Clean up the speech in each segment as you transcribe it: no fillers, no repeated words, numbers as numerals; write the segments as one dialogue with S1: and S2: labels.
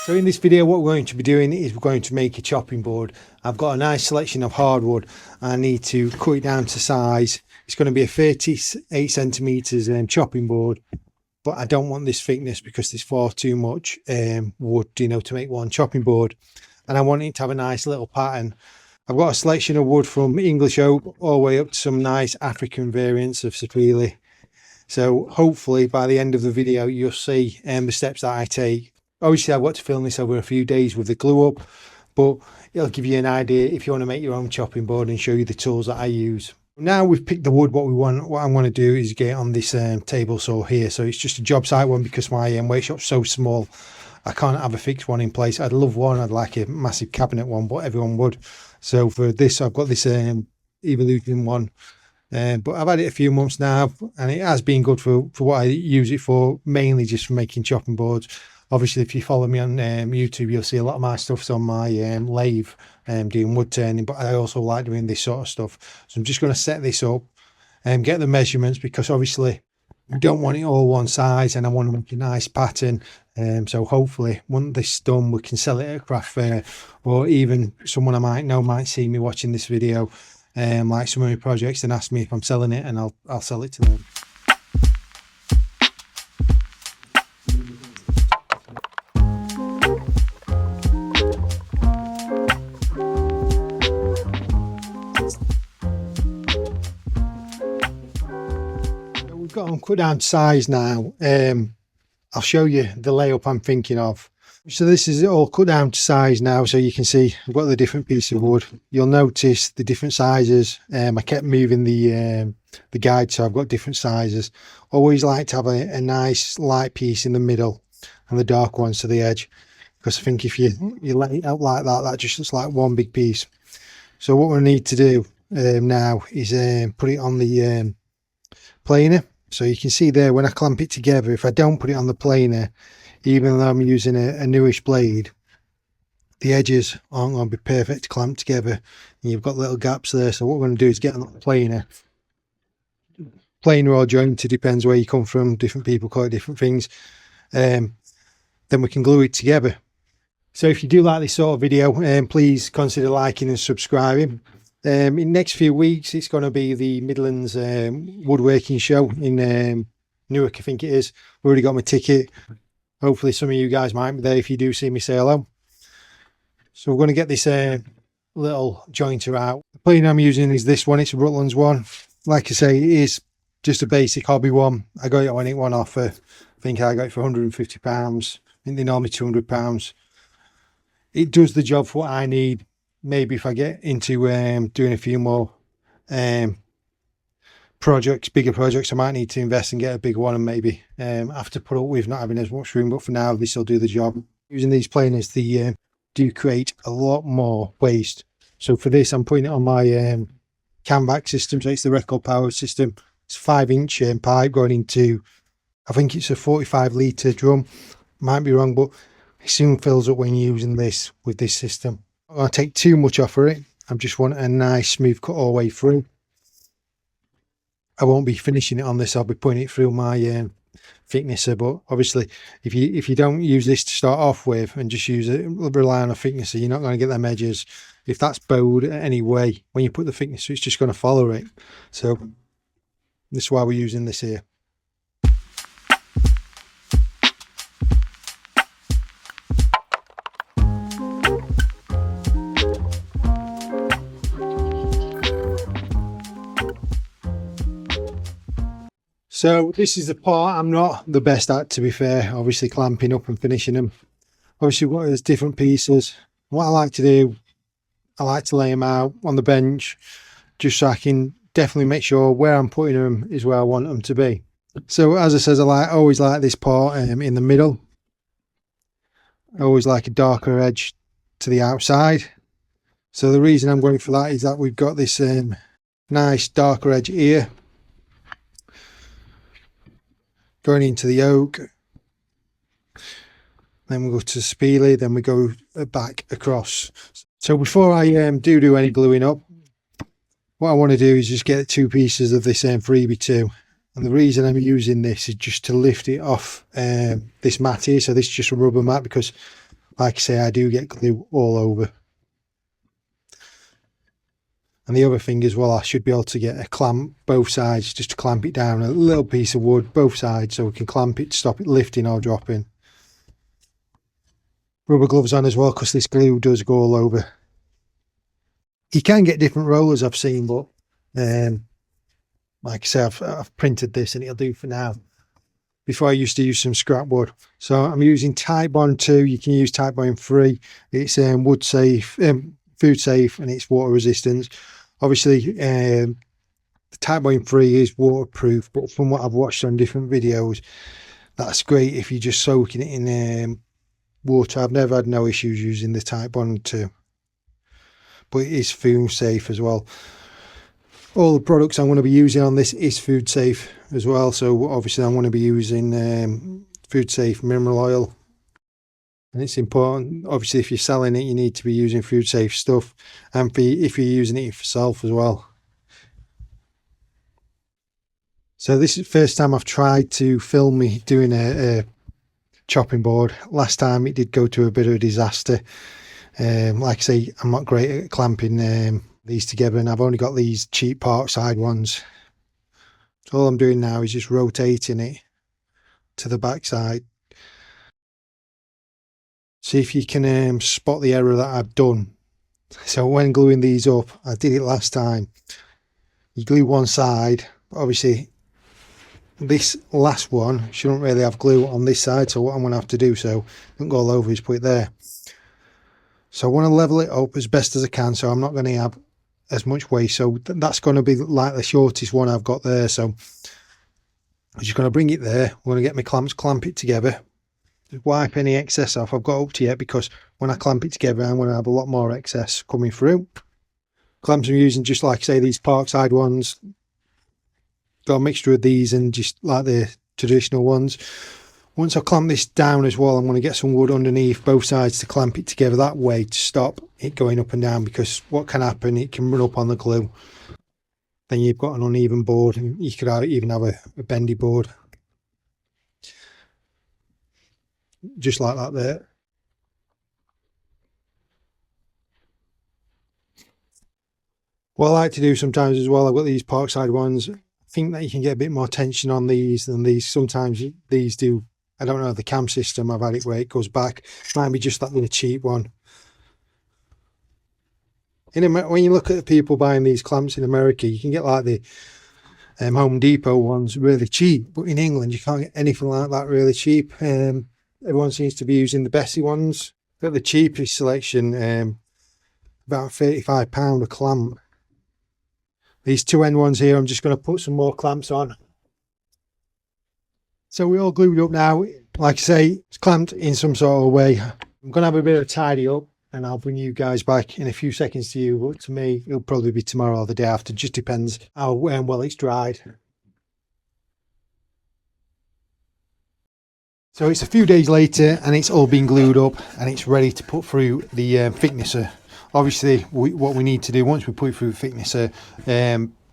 S1: So in this video what we're going to be doing is we're going to make a chopping board. I've got a nice selection of hardwood. I need to cut it down to size. It's going to be a 38 centimeters chopping board, but I don't want this thickness because there's far too much wood, you know, to make one chopping board, and I want it to have a nice little pattern. I've got a selection of wood from English oak all the way up to some nice African variants of sapele. So hopefully by the end of the video you'll see the steps that I take. Obviously I've got to film this over a few days with the glue up, but it'll give you an idea if you want to make your own chopping board and show you the tools that I use. Now we've picked the wood, what I want to do is get on this table saw here. So it's just a job site one because my workshop's so small I can't have a fixed one in place. I'd love one, I'd like a massive cabinet one, but everyone would. So for this I've got this Evolution one, but I've had it a few months now and it has been good for what I use it for, mainly just for making chopping boards. Obviously if you follow me on YouTube you'll see a lot of my stuff's on my lathe doing wood turning, but I also like doing this sort of stuff. So I'm just going to set this up and get the measurements, because obviously I don't want it all one size and I want to make a nice pattern. So hopefully once this is done we can sell it at a craft fair, or even someone I might know might see me watching this video, like some of my projects, and ask me if I'm selling it, and I'll sell it to them. Got them cut down to size now. I'll show you the layup I'm thinking of. So this is all cut down to size now, so you can see I've got the different pieces of wood. You'll notice the different sizes. I kept moving the guide, so I've got different sizes. Always like to have a nice light piece in the middle and the dark ones to the edge, because I think if you let it out like that, that just looks like one big piece. So what we need to do now is put it on the planer. So you can see there when I clamp it together, if I don't put it on the planer, even though I'm using a newish blade, the edges aren't going to be perfect to clamp together and you've got little gaps there. So what we're going to do is get on the planer or jointed, depends where you come from, different people call it different things, then we can glue it together. So if you do like this sort of video, please consider liking and subscribing. In the next few weeks it's going to be the Midlands woodworking show in Newark, I think it is. I've already got my ticket. Hopefully some of you guys might be there. If you do see me, say hello. So we're going to get this little jointer out. The plane I'm using is this one. It's a Rutlands one. Like I say, it is just a basic hobby one. I got it on one offer. I think I got it for £150. I think they're normally £200. It does the job for what I need. Maybe if I get into doing a few more projects, bigger projects, I might need to invest and get a bigger one, and maybe have to put up with not having as much room, but for now this will do the job. Using these planers, they do create a lot more waste. So for this I'm putting it on my Canvac system, so it's the record power system. It's 5-inch pipe going into, I think it's a 45 litre drum, might be wrong, but it soon fills up when you're using this with this system. I don't take too much off of it. I just want a nice smooth cut all the way through. I won't be finishing it on this, I'll be putting it through my thicknesser, but obviously if you don't use this to start off with and just rely on a thicknesser, you're not going to get them edges. If that's bowed anyway, when you put the thicknesser, it's just going to follow it. So this is why we're using this here. So this is the part I'm not the best at, to be fair, obviously clamping up and finishing them. Obviously what is different pieces. What I like to do, I like to lay them out on the bench just so I can definitely make sure where I'm putting them is where I want them to be. So as I says, I always like this part in the middle. I always like a darker edge to the outside. So the reason I'm going for that is that we've got this nice darker edge here going into the oak, then we go to sapele, then we go back across. So before I do any gluing up, what I want to do is just get 2 pieces of this freebie 2, and the reason I'm using this is just to lift it off this mat here. So this is just a rubber mat, because like I say, I do get glue all over. And the other thing as well, I should be able to get a clamp both sides, just to clamp it down, a little piece of wood both sides, so we can clamp it to stop it lifting or dropping. Rubber gloves on as well, because this glue does go all over. You can get different rollers, I've seen, but like I say, I've printed this and it'll do for now. Before I used to use some scrap wood. So I'm using Titebond 2. You can use Titebond 3. It's wood safe, food safe, and it's water resistant. Obviously, the Titebond 3 is waterproof, but from what I've watched on different videos, that's great if you're just soaking it in water. I've never had no issues using the Titebond 2, but it is food safe as well. All the products I'm going to be using on this is food safe as well, so obviously I'm going to be using food safe mineral oil, and it's important, obviously, if you're selling it, you need to be using food safe stuff, and if you're using it for yourself as well. So this is the first time I've tried to film me doing a chopping board. Last time it did go to a bit of a disaster. Like I say, I'm not great at clamping these together, and I've only got these cheap Parkside ones. So all I'm doing now is just rotating it to the back side. See if you can spot the error that I've done. So when gluing these up, I did it last time. You glue one side, but obviously this last one shouldn't really have glue on this side, so what I'm going to have to do, so it don't go all over, is put it there. So I want to level it up as best as I can, so I'm not going to have as much waste. So that's going to be like the shortest one I've got there. So I'm just going to bring it there. I'm going to get my clamps, clamp it together, just wipe any excess off I've got up to yet, because when I clamp it together, I'm going to have a lot more excess coming through. Clamps I'm using, just like I say, these Parkside ones. Got a mixture of these and just like the traditional ones. Once I clamp this down as well, I'm going to get some wood underneath both sides to clamp it together that way, to stop it going up and down, because what can happen, it can run up on the glue. Then you've got an uneven board, and you could even have a bendy board. Just like that there. What I like to do sometimes as well, I've got these Parkside ones. I think that you can get a bit more tension on these than these. Sometimes these do. I don't know the cam system. I've had it where it goes back. Might be just that little cheap one. When you look at the people buying these clamps in America, you can get like the Home Depot ones really cheap, but in England you can't get anything like that really cheap. Everyone seems to be using the Bessie ones. Got the cheapest selection, about £35 a clamp. These 2N ones here, I'm just going to put some more clamps on. So we're all glued up now. Like I say, it's clamped in some sort of way. I'm going to have a bit of a tidy up, and I'll bring you guys back in a few seconds to you. But to me, it'll probably be tomorrow or the day after. Just depends how well it's dried. So it's a few days later, and it's all been glued up, and it's ready to put through the thicknesser. Obviously, what we need to do once we put it through the thicknesser,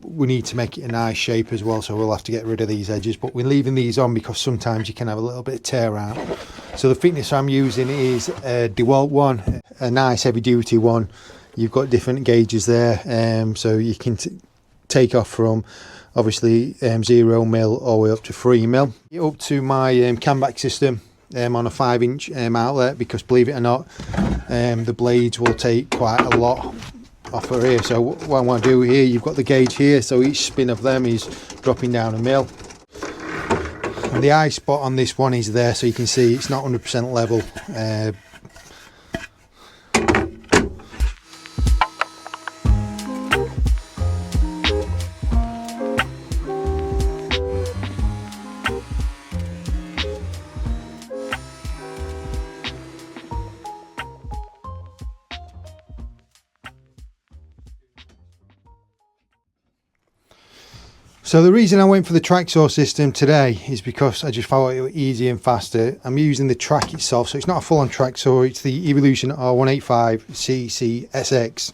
S1: we need to make it a nice shape as well, so we'll have to get rid of these edges, but we're leaving these on because sometimes you can have a little bit of tear out. So the thickness I'm using is a DeWalt one, a nice heavy duty one. You've got different gauges there, so you can take off from obviously 0mm all the way up to 3mm. Up to my camback system on a 5-inch outlet, because believe it or not, the blades will take quite a lot off of here. So what I want to do here, you've got the gauge here, so each spin of them is dropping down 1 mil. And the eye spot on this one is there, so you can see it's not 100% level. So the reason I went for the track saw system today is because I just found it easier and faster. I'm using the track itself, so it's not a full-on track saw, it's the Evolution R185cc SX.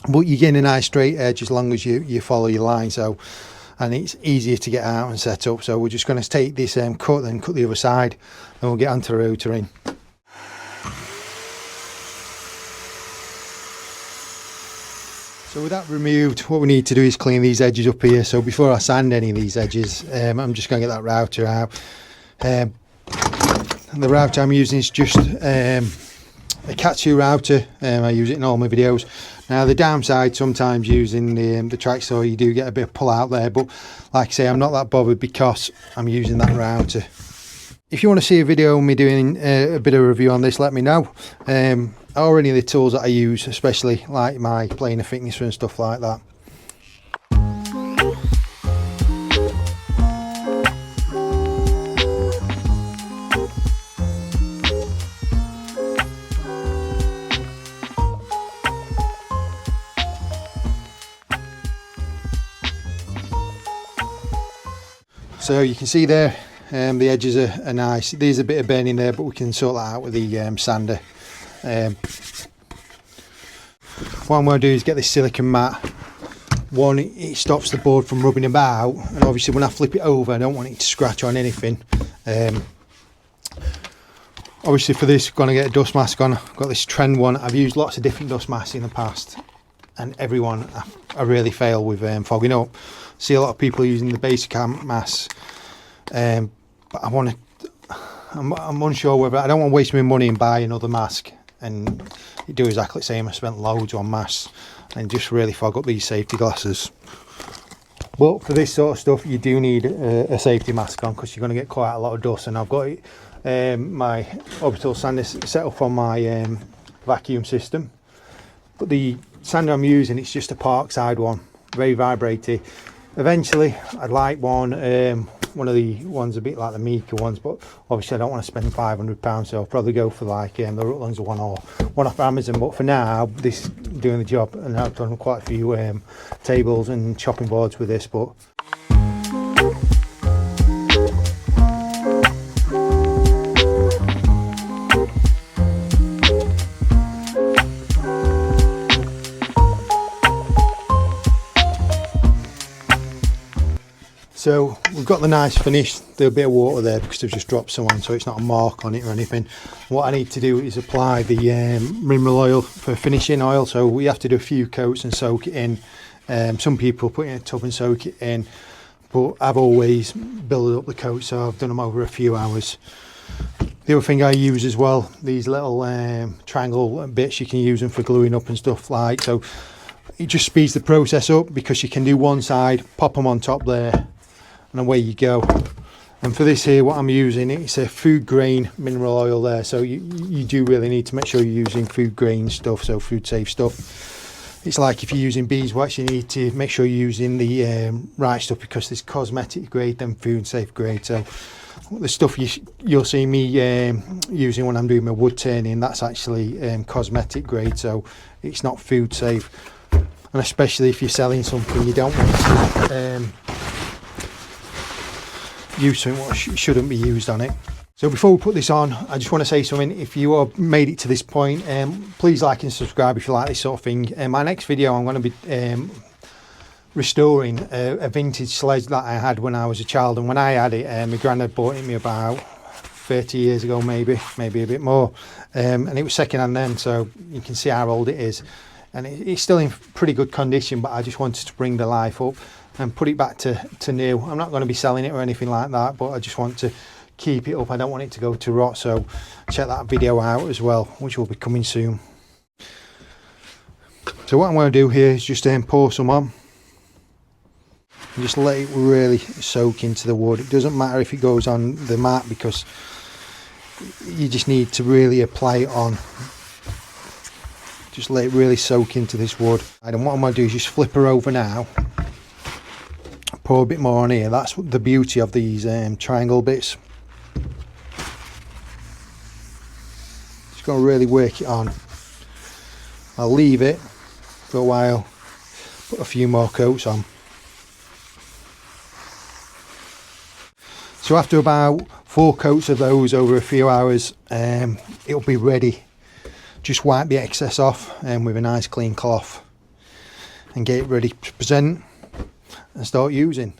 S1: But you're getting a nice straight edge as long as you follow your line, so, and it's easier to get out and set up. So we're just going to take this cut, then cut the other side, and we'll get onto the routering. So with that removed, what we need to do is clean these edges up here. So before I sand any of these edges, I'm just going to get that router out. And the router I'm using is just a Katsu router. I use it in all my videos. Now the downside sometimes using the track saw, you do get a bit of pull out there, but like I say, I'm not that bothered because I'm using that router. If you want to see a video of me doing a bit of a review on this, let me know. Or any of the tools that I use, especially like my planer thicknesser and stuff like that. So you can see there, the edges are nice. There's a bit of burning there, but we can sort that out with the sander. What I'm going to do is get this silicone mat. One, it stops the board from rubbing about, and obviously when I flip it over, I don't want it to scratch on anything. Obviously for this, I'm going to get a dust mask on. I've got this Trend one. I've used lots of different dust masks in the past, and every one I really fail with fogging up. See a lot of people using the basic masks, but I'm unsure whether I don't want to waste my money and buy another mask and do exactly the same. I spent loads on masks and just really fog up these safety glasses. But for this sort of stuff, you do need a safety mask on, because you're going to get quite a lot of dust. And I've got my orbital sander set up on my vacuum system, but the sander I'm using, it's just a Parkside one, very vibrating. Eventually I'd like one of the ones a bit like the Mika ones, but obviously I don't want to spend £500, so I'll probably go for like the Rutlands one, or one off Amazon. But for now, this is doing the job, and I've done quite a few tables and chopping boards with this. But so we've got the nice finish. There's a bit of water there because they've just dropped some on, so it's not a mark on it or anything. What I need to do is apply the mineral oil for finishing oil. So we have to do a few coats and soak it in. Some people put it in a tub and soak it in, but I've always built up the coat, so I've done them over a few hours. The other thing I use as well, these little triangle bits, you can use them for gluing up and stuff like. So it just speeds the process up, because you can do one side, pop them on top there, and away you go. And for this here, what I'm using, it's a food grain mineral oil there, so you do really need to make sure you're using food grain stuff, so food safe stuff. It's like if you're using beeswax, you need to make sure you're using the right stuff, because there's cosmetic grade and food safe grade. So the stuff you'll see me using when I'm doing my wood turning, that's actually cosmetic grade, so it's not food safe. And especially if you're selling something, you don't want to use something what shouldn't be used on it. So before we put this on, I just want to say something. If you have made it to this point, please like and subscribe if you like this sort of thing. My next video, I'm going to be restoring a vintage sledge that I had when I was a child. And when I had it, my granddad bought it me about 30 years ago, maybe a bit more, and it was second hand then, so you can see how old it is. And it's still in pretty good condition, but I just wanted to bring the life up and put it back to new. I'm not going to be selling it or anything like that, but I just want to keep it up. I don't want it to go to rot, so check that video out as well, which will be coming soon. So what I'm going to do here is just pour some on and just let it really soak into the wood. It doesn't matter if it goes on the mat, because you just need to really apply it on. Just let it really soak into this wood. And what I'm going to do is just flip her over now, pour a bit more on here. That's the beauty of these triangle bits. Just going to really work it on. I'll leave it for a while, put a few more coats on. So after about 4 coats of those over a few hours, it'll be ready. Just wipe the excess off with a nice clean cloth and get it ready to present and start using.